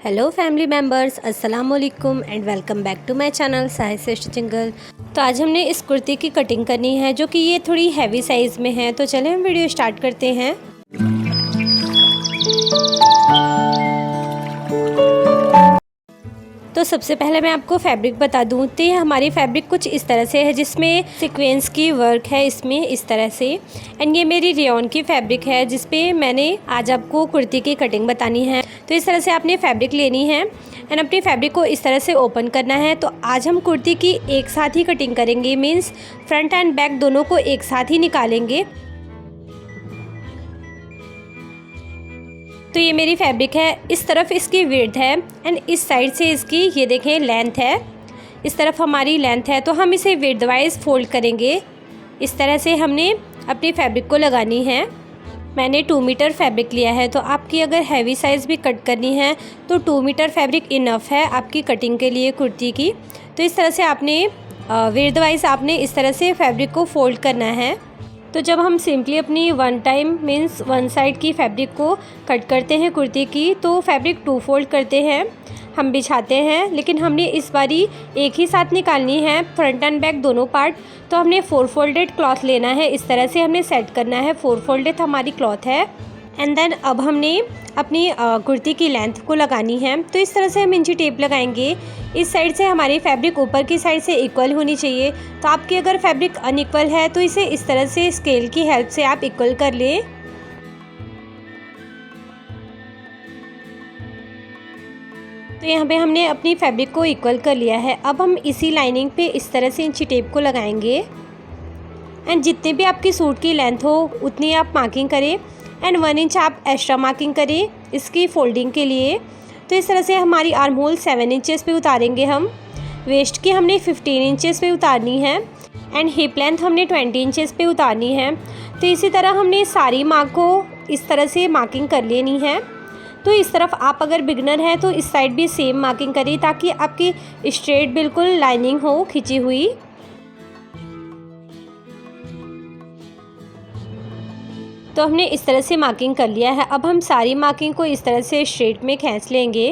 Hello family members, अस्सलाम वालेकुम and welcome back to my channel Sahid से स्टिचिंग गर्ल। तो आज हमने इस कुर्ती की कटिंग करनी है जो कि ये थोड़ी हैवी साइज़ में है। तो चलें हम वीडियो स्टार्ट करते हैं। तो सबसे पहले मैं आपको फैब्रिक बता दूं तो ये हमारी फैब्रिक कुछ इस तरह से है, जिसमें सीक्वेंस की वर्क है इसमें इस तरह से। एंड ये मेरी रेयॉन की फैब्रिक है जिस पे मैंने आज आपको कुर्ती की कटिंग बतानी है। तो इस तरह से आपने फैब्रिक लेनी है एंड अपनी फैब्रिक को इस तरह से ओपन करना है। तो आज हम कुर्ती की एक साथ ही कटिंग करेंगे, मीन्स फ्रंट एंड बैक दोनों को एक साथ ही निकालेंगे। तो ये मेरी फैब्रिक है, इस तरफ इसकी विड्थ है एंड इस साइड से इसकी ये देखें लेंथ है। इस तरफ हमारी लेंथ है तो हम इसे विड्थ वाइज फोल्ड करेंगे। इस तरह से हमने अपनी फैब्रिक को लगानी है। मैंने 2 मीटर फैब्रिक लिया है, तो आपकी अगर हैवी साइज़ भी कट करनी है तो 2 मीटर फैब्रिक इनफ है आपकी कटिंग के लिए कुर्ती की। तो इस तरह से आपने विड्थ वाइज आपने इस तरह से फैब्रिक को फोल्ड करना है। तो जब हम सिंपली अपनी one time means one side की फैब्रिक को कट करते हैं कुर्ती की, तो फैब्रिक 2 फोल्ड करते हैं, हम बिछाते हैं। लेकिन हमने इस बारी एक ही साथ निकालनी है फ्रंट एंड बैक दोनों पार्ट। तो हमने 4 फोल्डेड क्लॉथ लेना है, इस तरह से हमने सेट करना है। 4 फोल्डेड हमारी क्लॉथ है एंड देन अब हमने अपनी कुर्ती की लेंथ को लगानी है। तो इस तरह से हम इंची टेप लगाएंगे। इस साइड से हमारी फैब्रिक ऊपर की साइड से इक्वल होनी चाहिए। तो आपकी अगर फैब्रिक अनइक्वल है तो इसे इस तरह से स्केल की हेल्प से आप इक्वल कर लें। तो यहाँ पे हमने अपनी फैब्रिक को इक्वल कर लिया है। अब हम इसी लाइनिंग पे इस तरह से इंची टेप को लगाएंगे एंड जितने भी आपकी सूट की लेंथ हो उतनी आप मार्किंग करें एंड 1 इंच आप एक्स्ट्रा मार्किंग करें इसकी फोल्डिंग के लिए। तो इस तरह से हमारी आर्म होल 7 इंचेस पे उतारेंगे हम। वेस्ट की हमने 15 इंचेस पे उतारनी है एंड हिप लेंथ हमने 20 इंचेस पे उतारनी है। तो इसी तरह हमने सारी मार्क को इस तरह से मार्किंग कर लेनी है। तो इस तरफ आप अगर बिगनर हैं तो इस साइड भी सेम मार्किंग करिए ताकि आपकी स्ट्रेट बिल्कुल लाइनिंग हो खिंची हुई। तो हमने इस तरह से मार्किंग कर लिया है। अब हम सारी मार्किंग को इस तरह से स्ट्रेट में खींच लेंगे।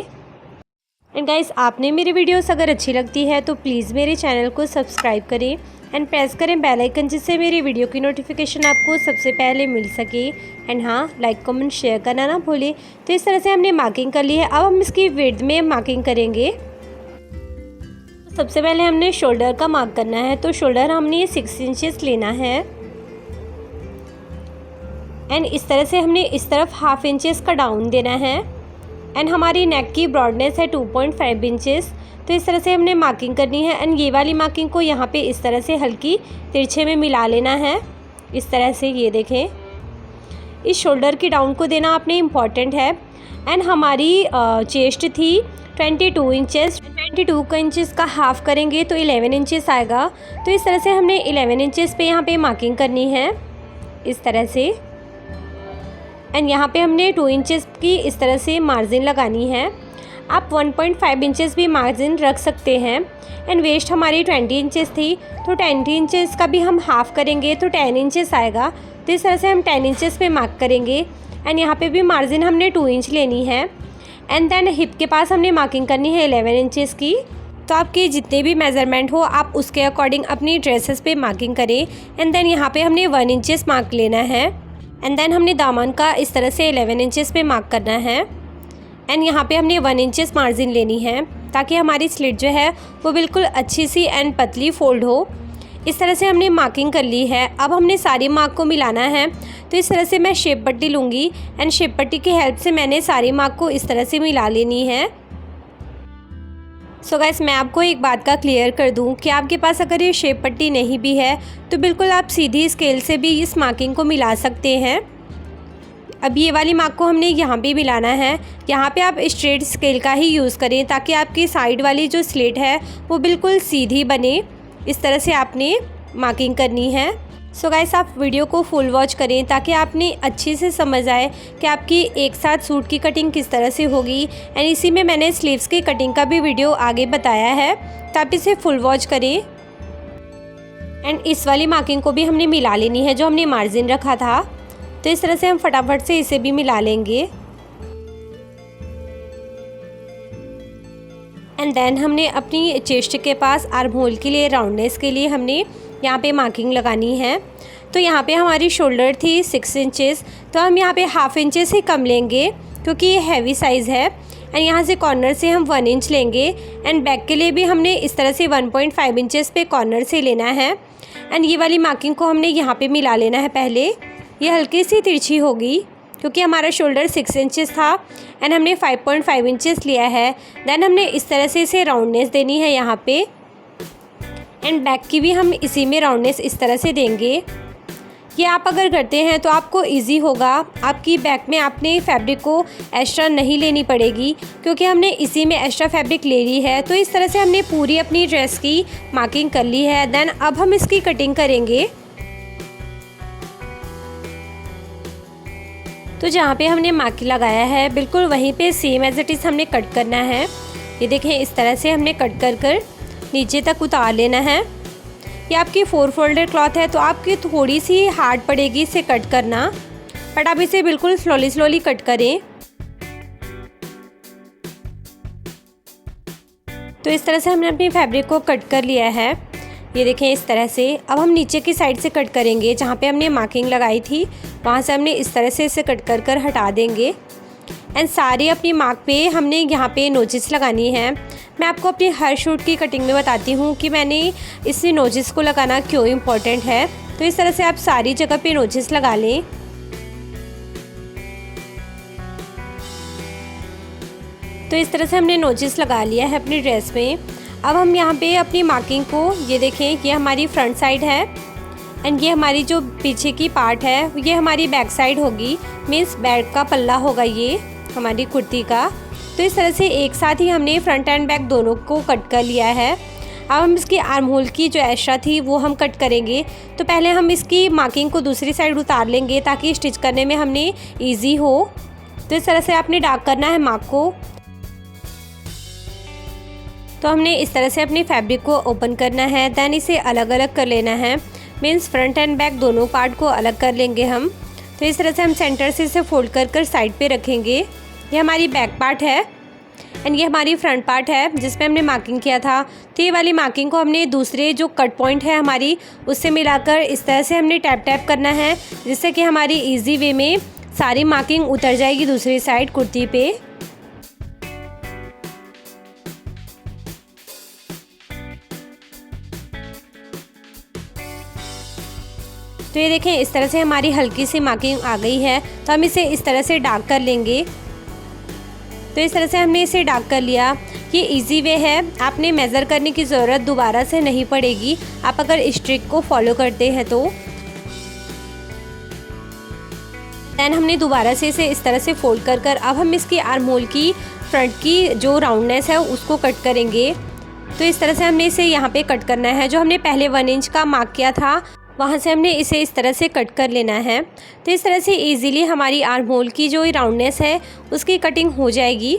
एंड गाइस, आपने मेरी वीडियोस अगर अच्छी लगती है तो प्लीज़ मेरे चैनल को सब्सक्राइब करें एंड प्रेस करें बेल आइकन, जिससे मेरी वीडियो की नोटिफिकेशन आपको सबसे पहले मिल सके। एंड हाँ, लाइक कमेंट शेयर करना ना भूलें। तो इस तरह से हमने मार्किंग कर ली है। अब हम इसकी विड्थ में मार्किंग करेंगे। सबसे पहले हमने शोल्डर का मार्क करना है। तो शोल्डर हमने 6 इंचेस लेना है एंड इस तरह से हमने इस तरफ 1/2 इंचेस का डाउन देना है एंड हमारी नेक की ब्रॉडनेस है 2.5 इंचेस। तो इस तरह से हमने मार्किंग करनी है एंड ये वाली मार्किंग को यहाँ पे इस तरह से हल्की तिरछे में मिला लेना है। इस तरह से ये देखें, इस शोल्डर की डाउन को देना आपने इम्पॉर्टेंट है। एंड हमारी चेस्ट थी 22 इंचेस। 22 इंचेस का हाफ़ करेंगे तो 11 इंचेस आएगा। तो इस तरह से हमने 11 इंचेस पे यहाँ पे मार्किंग करनी है इस तरह से। एंड यहाँ पे हमने 2 इंचेस की इस तरह से मार्जिन लगानी है। आप 1.5 इंचेस भी मार्जिन रख सकते हैं। एंड वेस्ट हमारी 20 इंचेस थी, तो 20 इंचेस का भी हम हाफ़ करेंगे तो 10 इंचेस आएगा। तो इस तरह से हम 10 इंचेस पे मार्क करेंगे एंड यहाँ पे भी मार्जिन हमने 2 इंच लेनी है। एंड देन हिप के पास हमने मार्किंग करनी है 11 इंचेस की। तो आपके जितने भी मेज़रमेंट हो आप उसके अकॉर्डिंग अपनी ड्रेसेस पे मार्किंग करें। एंड देन यहाँ पे हमने 1 इंचेस मार्क लेना है एंड देन हमने दामन का इस तरह से 11 इंचेस पे मार्क करना है एंड यहाँ पे हमने 1 इंचेस मार्जिन लेनी है ताकि हमारी स्लिट जो है वो बिल्कुल अच्छी सी एंड पतली फोल्ड हो। इस तरह से हमने मार्किंग कर ली है। अब हमने सारी मार्क को मिलाना है। तो इस तरह से मैं शेप पट्टी लूँगी एंड शेप पट्टी की हेल्प से मैंने सारी मार्क को इस तरह से मिला लेनी है। सो गाइस, मैं आपको एक बात का क्लियर कर दूं कि आपके पास अगर ये शेप पट्टी नहीं भी है तो बिल्कुल आप सीधी स्केल से भी इस मार्किंग को मिला सकते हैं। अब ये वाली मार्क को हमने यहाँ पे मिलाना है। यहाँ पे आप स्ट्रेट स्केल का ही यूज़ करें ताकि आपकी साइड वाली जो स्लिट है वो बिल्कुल सीधी बने। इस तरह से आपने मार्किंग करनी है। सो गाइस, आप वीडियो को फुल वॉच करें ताकि आपने अच्छे से समझ आए कि आपकी एक साथ सूट की कटिंग किस तरह से होगी। एंड इसी में मैंने स्लीव्स की कटिंग का भी वीडियो आगे बताया है, तो आप इसे फुल वॉच करें। एंड इस वाली मार्किंग को भी हमने मिला लेनी है जो हमने मार्जिन रखा था। तो इस तरह से हम फटाफट से इसे भी मिला लेंगे। एंड देन हमने अपनी चेस्ट के पास आर्म होल के लिए राउंडनेस के लिए हमने यहाँ पे मार्किंग लगानी है। तो यहाँ पे हमारी शोल्डर थी 6 इंचेस, तो हम यहाँ पे हाफ इंचेस ही कम लेंगे क्योंकि ये हैवी साइज़ है। एंड यहाँ से कॉर्नर से हम 1 इंच लेंगे एंड बैक के लिए भी हमने इस तरह से 1.5 इंचेस पे कॉर्नर से लेना है। एंड ये वाली मार्किंग को हमने यहाँ पे मिला लेना है पहले। ये हल्की सी तिरछी होगी क्योंकि हमारा शोल्डर 6 इंचेस था एंड हमने 5.5 इंचेस लिया है। देन हमने इस तरह से इसे राउंडनेस देनी है यहाँ पे, एंड बैक की भी हम इसी में राउंडनेस इस तरह से देंगे। ये आप अगर करते हैं तो आपको इजी होगा, आपकी बैक में आपने फैब्रिक को एक्स्ट्रा नहीं लेनी पड़ेगी क्योंकि हमने इसी में एक्स्ट्रा फैब्रिक ले ली है। तो इस तरह से हमने पूरी अपनी ड्रेस की मार्किंग कर ली है। देन अब हम इसकी कटिंग करेंगे। तो जहाँ पे हमने मार्किंग लगाया है बिल्कुल वहीं पे सेम एज इट इज़ हमने कट करना है। ये देखें, इस तरह से हमने कट कर नीचे तक उतार लेना है। ये आपकी 4 फोल्डेड क्लॉथ है तो आपकी थोड़ी सी हार्ड पड़ेगी इसे कट करना, बट आप इसे बिल्कुल स्लोली कट करें। तो इस तरह से हमने अपनी फैब्रिक को कट कर लिया है। ये देखें इस तरह से। अब हम नीचे की साइड से कट करेंगे, जहाँ पे हमने मार्किंग लगाई थी वहाँ से हमने इस तरह से इसे कट कर हटा देंगे। एंड सारी अपनी मार्क पे हमने यहाँ पे नोचिस लगानी है। मैं आपको अपनी हर शूट की कटिंग में बताती हूँ कि मैंने इस नोचिस को लगाना क्यों इम्पोर्टेंट है। तो इस तरह से आप सारी जगह पे नोचिस लगा लें। तो इस तरह से हमने नोचिस लगा लिया है अपनी ड्रेस में। अब हम यहाँ पे अपनी मार्किंग को, ये देखें, ये हमारी फ्रंट साइड है एंड ये हमारी जो पीछे की पार्ट है ये हमारी बैक साइड होगी, मीन्स बैक का पल्ला होगा ये हमारी कुर्ती का। तो इस तरह से एक साथ ही हमने फ्रंट एंड बैक दोनों को कट कर लिया है। अब हम इसकी आर्म होल की जो एक्स्ट्रा थी वो हम कट करेंगे। तो पहले हम इसकी मार्किंग को दूसरी साइड उतार लेंगे ताकि स्टिच करने में हमने ईजी हो। तो इस तरह से आपने डार्क करना है मार्क को। तो हमने इस तरह से अपनी फैब्रिक को ओपन करना है, देन इसे अलग अलग कर लेना है, मीन्स फ्रंट एंड बैक दोनों पार्ट को अलग कर लेंगे हम। तो इस तरह से हम सेंटर से इसे फोल्ड कर साइड पे रखेंगे। ये हमारी बैक पार्ट है एंड ये हमारी फ्रंट पार्ट है जिसमें हमने मार्किंग किया था। तो ये वाली मार्किंग को हमने दूसरे जो कट पॉइंट है हमारी उससे मिलाकर इस तरह से हमने टैप करना है, जिससे कि हमारी इजी वे में सारी मार्किंग उतर जाएगी दूसरी साइड कुर्ती पे। तो ये देखें, इस तरह से हमारी हल्की सी मार्किंग आ गई है। तो हम इसे इस तरह से डार्क कर लेंगे। तो इस तरह से हमने इसे डार्क कर लिया। ये इजी वे है, आपने मेज़र करने की ज़रूरत दोबारा से नहीं पड़ेगी आप अगर इस ट्रिक को फॉलो करते हैं तो। दैन हमने दोबारा से इसे इस तरह से फोल्ड कर अब हम इसकी आर्म होल की फ्रंट की जो राउंडनेस है उसको कट करेंगे। तो इस तरह से हमने इसे यहाँ पे कट करना है। जो हमने पहले 1 इंच का मार्क किया था वहाँ से हमने इसे इस तरह से कट कर लेना है। तो इस तरह से इजीली हमारी आर्म होल की जो राउंडनेस है उसकी कटिंग हो जाएगी।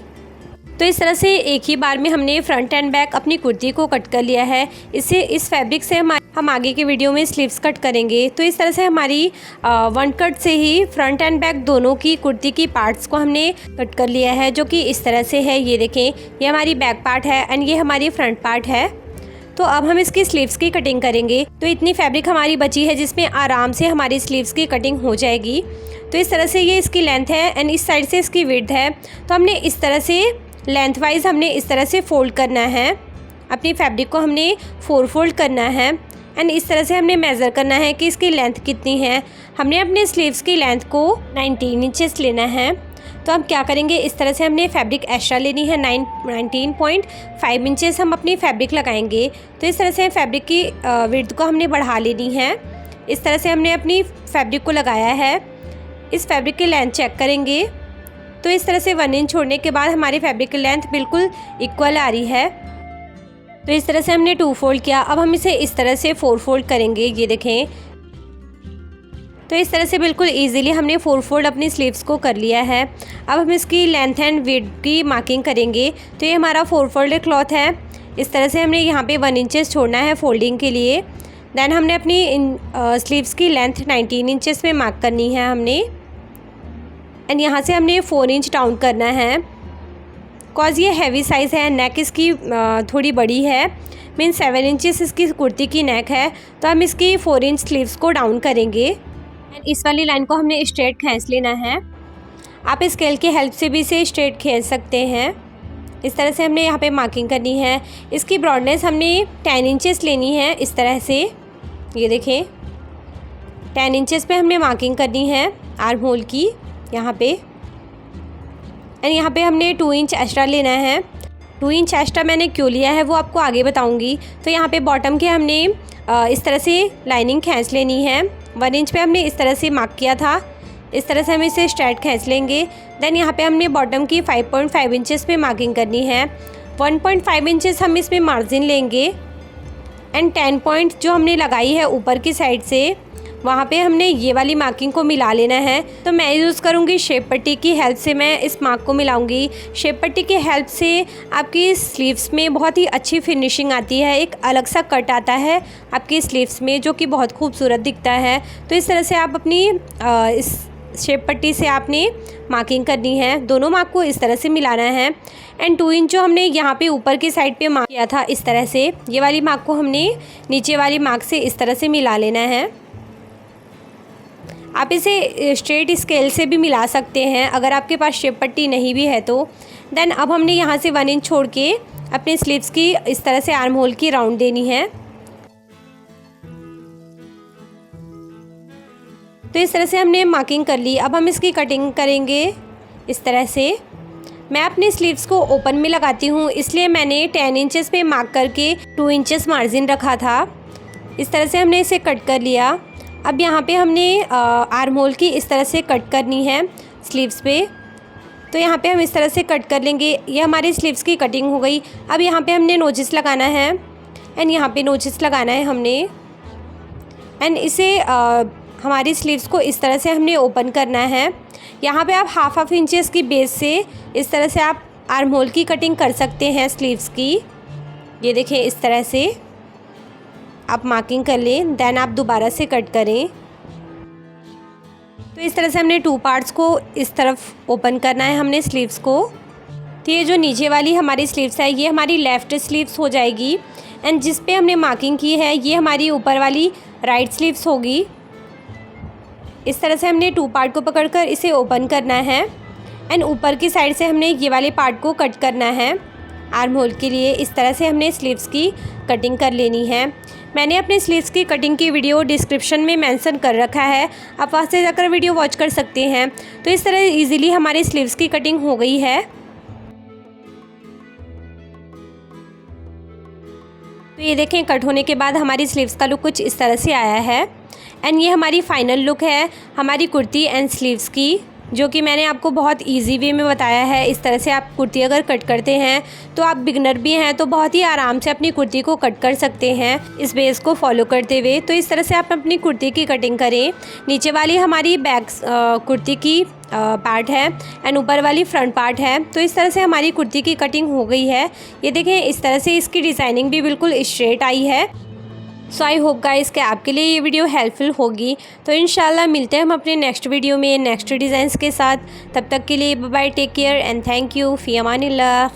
तो इस तरह से एक ही बार में हमने फ्रंट एंड बैक अपनी कुर्ती को कट कर लिया है। इस फैब्रिक से हम आगे के वीडियो में स्लीव्स कट करेंगे। तो इस तरह से हमारी 1 कट से ही फ्रंट एंड बैक दोनों की कुर्ती की पार्ट्स को हमने कट कर लिया है, जो कि इस तरह से है। ये देखें, ये हमारी बैक पार्ट है एंड ये हमारी फ्रंट पार्ट है। तो अब हम इसकी स्लीव्स की कटिंग करेंगे। तो इतनी फैब्रिक हमारी बची है जिसमें आराम से हमारी स्लीव्स की कटिंग हो जाएगी। तो इस तरह से ये इसकी लेंथ है एंड इस साइड से इसकी विड्थ है। तो हमने इस तरह से लेंथ वाइज हमने इस तरह से फोल्ड करना है। अपनी फैब्रिक को हमने 4 फोल्ड करना है एंड इस तरह से हमने मेज़र करना है कि इसकी लेंथ कितनी है। हमने अपने स्लीव्स की लेंथ को 19 इंचेस लेना है। तो हम क्या करेंगे, इस तरह से हमने फैब्रिक एक्स्ट्रा लेनी है। 19.5 इंचेस हम अपनी फैब्रिक लगाएंगे। तो इस तरह से फैब्रिक की विड्थ को हमने बढ़ा लेनी है। इस तरह से हमने अपनी फैब्रिक को लगाया है। इस फैब्रिक की लेंथ चेक करेंगे। तो इस तरह से 1 इंच छोड़ने के बाद हमारी फैब्रिक की लेंथ बिल्कुल इक्वल आ रही है। तो इस तरह से हमने 2 फोल्ड किया। अब हम इसे इस तरह से 4 फोल्ड करेंगे। ये देखें, तो इस तरह से बिल्कुल इजीली हमने 4 फोल्ड अपनी स्लीव्स को कर लिया है। अब हम इसकी लेंथ एंड विड्थ की मार्किंग करेंगे। तो ये हमारा 4 फोल्डेड क्लॉथ है। इस तरह से हमने यहाँ पे 1 इंचेस छोड़ना है फोल्डिंग के लिए। देन हमने अपनी स्लीव्स की लेंथ 19 इंचेस में मार्क करनी है हमने, एंड यहाँ से हमने 4 इंच डाउन करना है। कॉज ये हैवी साइज़ है, नेक इसकी थोड़ी बड़ी है, मीन 7 इंचेस इसकी कुर्ती की नेक है, तो हम इसकी 4 इंच स्लीव्स को डाउन करेंगे। एंड इस वाली लाइन को हमने स्ट्रेट खींच लेना है। आप स्केल की हेल्प से भी इसे स्ट्रेट खींच सकते हैं। इस तरह से हमने यहाँ पे मार्किंग करनी है। इसकी ब्रॉडनेस हमने 10 इंचेस लेनी है इस तरह से, ये देखें 10 इंचेस पे हमने मार्किंग करनी है आर्म होल की यहाँ पे। एंड यहाँ पे हमने 2 इंच एक्स्ट्रा लेना है। 2 इंच एक्स्ट्रा मैंने क्यों लिया है वो आपको आगे बताऊँगी। तो यहाँ पे बॉटम के हमने इस तरह से लाइनिंग खींच लेनी है। 1 इंच पे हमने इस तरह से मार्क किया था, इस तरह से हम इसे स्ट्रेट खींच लेंगे। देन यहाँ पे हमने बॉटम की 5.5 इंचेस पे मार्किंग करनी है। 1.5 इंचेस हम इसमें मार्जिन लेंगे एंड 10 पॉइंट जो हमने लगाई है ऊपर की साइड से, वहाँ पे हमने ये वाली मार्किंग को मिला लेना है। तो मैं यूज़ करूँगी शेप पट्टी की हेल्प से, मैं इस मार्क को मिलाऊंगी। शेप पट्टी की हेल्प से आपकी स्लीव्स में बहुत ही अच्छी फिनिशिंग आती है, एक अलग सा कट आता है आपकी स्लीव्स में जो कि बहुत खूबसूरत दिखता है। तो इस तरह से आप अपनी इस शेप पट्टी से आपने मार्किंग करनी है, दोनों मार्क को इस तरह से मिलाना है। एंड 2 इंच जो हमने यहाँ पे ऊपर की साइड पे मार्क किया था इस तरह से, ये वाली मार्क को हमने नीचे वाली मार्क से इस तरह से मिला लेना है। आप इसे स्ट्रेट स्केल से भी मिला सकते हैं अगर आपके पास शेप पट्टी नहीं भी है तो। देन अब हमने यहाँ से 1 इंच छोड़ के अपने स्लीव्स की इस तरह से आर्म होल की राउंड देनी है। तो इस तरह से हमने मार्किंग कर ली। अब हम इसकी कटिंग करेंगे इस तरह से। मैं अपने स्लीव्स को ओपन में लगाती हूँ, इसलिए मैंने 10 इंचेस पे मार्क करके 2 इंचेस मार्जिन रखा था। इस तरह से हमने इसे कट कर लिया। अब यहाँ पे हमने आर्म होल की इस तरह से कट करनी है स्लीव्स पे। तो यहाँ पे हम इस तरह से कट कर लेंगे। ये हमारी स्लीव्स की कटिंग हो गई। अब यहाँ पे हमने नोचिस लगाना है एंड यहाँ पे नोचिस लगाना है हमने। एंड इसे हमारी स्लीव्स को इस तरह से हमने ओपन करना है। यहाँ पे आप हाफ इंचेस की बेस से इस तरह से आप आर्म होल की कटिंग कर सकते हैं स्लीव्स की। ये देखें इस तरह से आप मार्किंग कर लें, देन आप दोबारा से कट करें। तो इस तरह से हमने 2 पार्ट्स को इस तरफ ओपन करना है हमने स्लीव्स को। तो ये जो नीचे वाली हमारी स्लीव्स है ये हमारी लेफ़्ट स्लीव्स हो जाएगी एंड जिस पे हमने मार्किंग की है ये हमारी ऊपर वाली राइट स्लीव्स होगी। इस तरह से हमने 2 पार्ट को पकड़कर इसे ओपन करना है एंड ऊपर की साइड से हमने ये वाले पार्ट को कट करना है आर्म होल के लिए। इस तरह से हमने स्लीव्स की कटिंग कर लेनी है। मैंने अपने स्लीव्स की कटिंग की वीडियो डिस्क्रिप्शन में मेंशन कर रखा है, आप वहाँ से जाकर वीडियो वॉच कर सकते हैं। तो इस तरह इजीली हमारी स्लीव्स की कटिंग हो गई है। तो ये देखें कट होने के बाद हमारी स्लीव्स का लुक कुछ इस तरह से आया है। एंड ये हमारी फाइनल लुक है हमारी कुर्ती एंड स्लीव्स की, जो कि मैंने आपको बहुत इजी वे में बताया है। इस तरह से आप कुर्ती अगर कट करते हैं तो आप बिगनर भी हैं तो बहुत ही आराम से अपनी कुर्ती को कट कर सकते हैं इस बेस को फॉलो करते हुए। तो इस तरह से आप अपनी कुर्ती की कटिंग करें। नीचे वाली हमारी बैक कुर्ती की पार्ट है एंड ऊपर वाली फ्रंट पार्ट है। तो इस तरह से हमारी कुर्ती की कटिंग हो गई है। ये देखें इस तरह से इसकी डिज़ाइनिंग भी बिल्कुल स्ट्रेट आई है। सो आई होप गाइस कि आपके लिए ये वीडियो हेल्पफुल होगी। तो इंशाल्लाह मिलते हैं हम अपने नेक्स्ट वीडियो में नेक्स्ट डिज़ाइंस के साथ। तब तक के लिए bye bye, take care and thank you, फ़ी अमानिल्लाह।